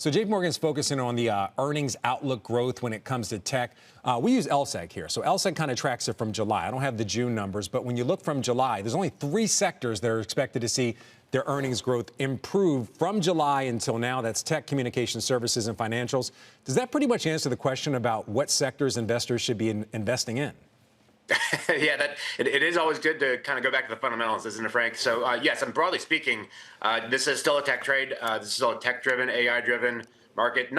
So JP Morgan's focusing on the earnings outlook growth when it comes to tech. We use LSEG here. So LSEG kind of tracks it from July. I don't have the June numbers, but when you look from July, there's only 3 sectors that are expected to see their earnings growth improve from July until now. That's tech, communication services, and financials. Does that pretty much answer the question about what sectors investors should be investing in? Yeah, it is always good to kind of go back to the fundamentals, isn't it, Frank? So yes, and broadly speaking, this is still a tech trade. This is still a tech-driven, AI-driven market. And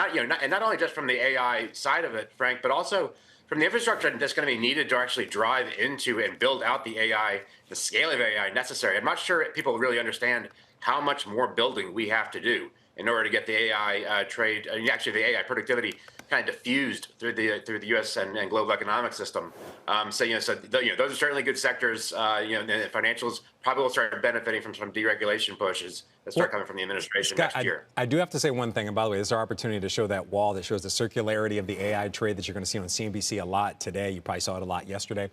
not only just from the AI side of it, Frank, but also from the infrastructure that's going to be needed to actually drive into and build out the AI, the scale of AI necessary. I'm not sure people really understand how much more building we have to do in order to get the AI trade, actually the AI productivity kind of diffused through the U.S. and global economic system. Those are certainly good sectors. And the financials probably will start benefiting from some deregulation pushes that start coming from the administration next year. I do have to say one thing, and by the way, this is our opportunity to show that wall that shows the circularity of the AI trade that you're going to see on CNBC a lot today. You probably saw it a lot yesterday.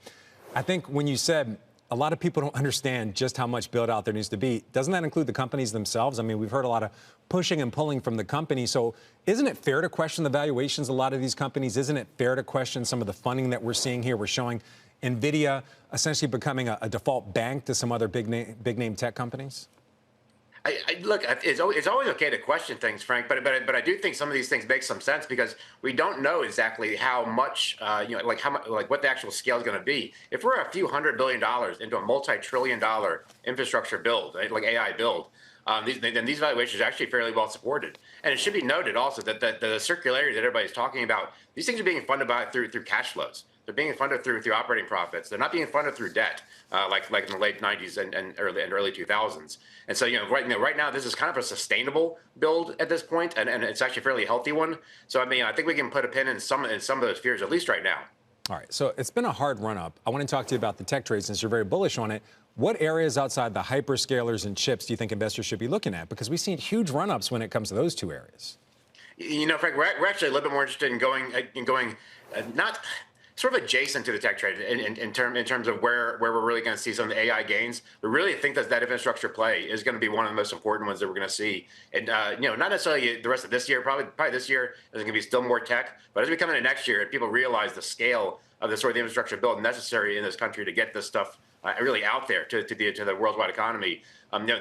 I think when you said a lot of people don't understand just how much build out there needs to be, doesn't that include the companies themselves? I mean, we've heard a lot of pushing and pulling from the company. So isn't it fair to question the valuations of a lot of these companies? Isn't it fair to question some of the funding that we're seeing here? We're showing NVIDIA essentially becoming a default bank to some other big name tech companies. Look, it's always okay to question things, Frank, but I do think some of these things make some sense because we don't know exactly how much, what the actual scale is going to be. If we're a few $100 billion into a multi-trillion-dollar infrastructure build, right, like AI build, then these valuations are actually fairly well supported. And it should be noted also that the circularity that everybody's talking about, these things are being funded through cash flows. They're being funded through operating profits. They're not being funded through debt, like in the late 90s and early 2000s. And so, right now, this is kind of a sustainable build at this point, and it's actually a fairly healthy one. So, I mean, I think we can put a pin in some of those fears, at least right now. All right. So it's been a hard run up. I want to talk to you about the tech trade since you're very bullish on it. What areas outside the hyperscalers and chips do you think investors should be looking at? Because we've seen huge run ups when it comes to those two areas. Frank, we're actually a little bit more interested in going not sort of adjacent to the tech trade in terms of where we're really going to see some of the AI gains. We really think that infrastructure play is going to be one of the most important ones that we're going to see. And not necessarily the rest of this year, probably this year there's going to be still more tech. But as we come into next year and people realize the scale of the sort of the infrastructure build necessary in this country to get this stuff really out there to the worldwide economy,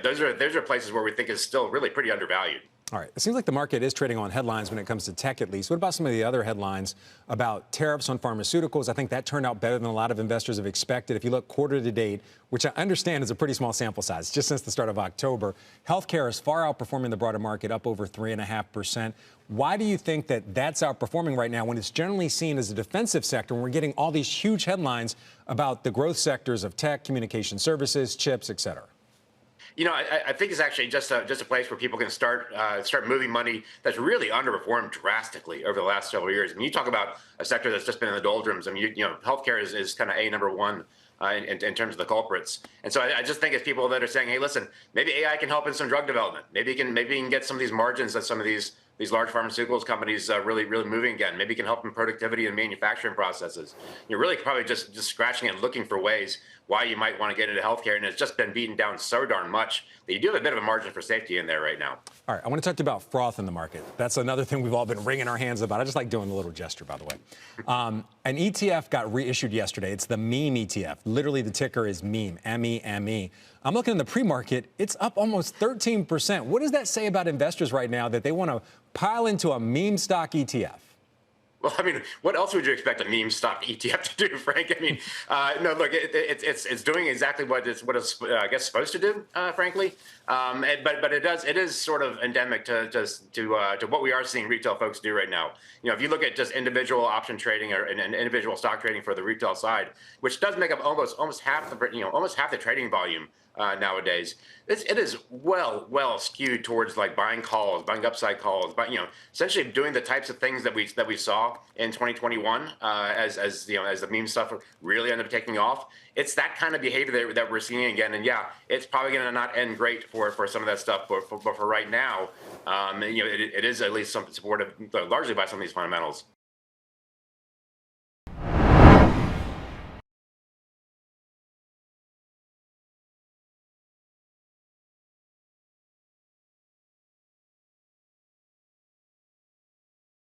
those are places where we think is still really pretty undervalued. All right. It seems like the market is trading on headlines when it comes to tech, at least. What about some of the other headlines about tariffs on pharmaceuticals? I think that turned out better than a lot of investors have expected. If you look quarter to date, which I understand is a pretty small sample size, just since the start of October, healthcare is far outperforming the broader market, up over 3.5%. Why do you think that that's outperforming right now when it's generally seen as a defensive sector, when we're getting all these huge headlines about the growth sectors of tech, communication services, chips, et cetera? I think it's actually just a place where people can start moving money that's really underperformed drastically over the last several years. I mean, you talk about a sector that's just been in the doldrums. I mean, healthcare is kind of number one in terms of the culprits. And so I just think it's people that are saying, hey, listen, maybe AI can help in some drug development. Maybe you can get some of these margins that some of these large pharmaceuticals companies really moving again. Maybe it can help in productivity and manufacturing processes. You're really probably just scratching and looking for ways why you might want to get into healthcare, and it's just been beaten down so darn much that you do have a bit of a margin for safety in there right now. All right, I want to talk to you about froth in the market. That's another thing we've all been wringing our hands about. I just like doing the little gesture, by the way. An ETF got reissued yesterday. It's the meme ETF. Literally, the ticker is meme, M-E-M-E. I'm looking in the pre-market. It's up almost 13%. What does that say about investors right now that they want to pile into a meme stock ETF? Well, I mean, what else would you expect a meme stock ETF to do, Frank? I mean, no, look, it's doing exactly what it's I guess supposed to do, frankly. But it is sort of endemic to what we are seeing retail folks do right now. If you look at just individual option trading and individual stock trading for the retail side, which does make up almost half the trading volume nowadays, it is well skewed towards like buying calls, buying upside calls, but essentially doing the types of things that we saw in 2021 as the meme stuff really ended up taking off. It's that kind of behavior that we're seeing again, and yeah, it's probably going to not end great for some of that stuff, but for right now, it is at least something supported largely by some of these fundamentals.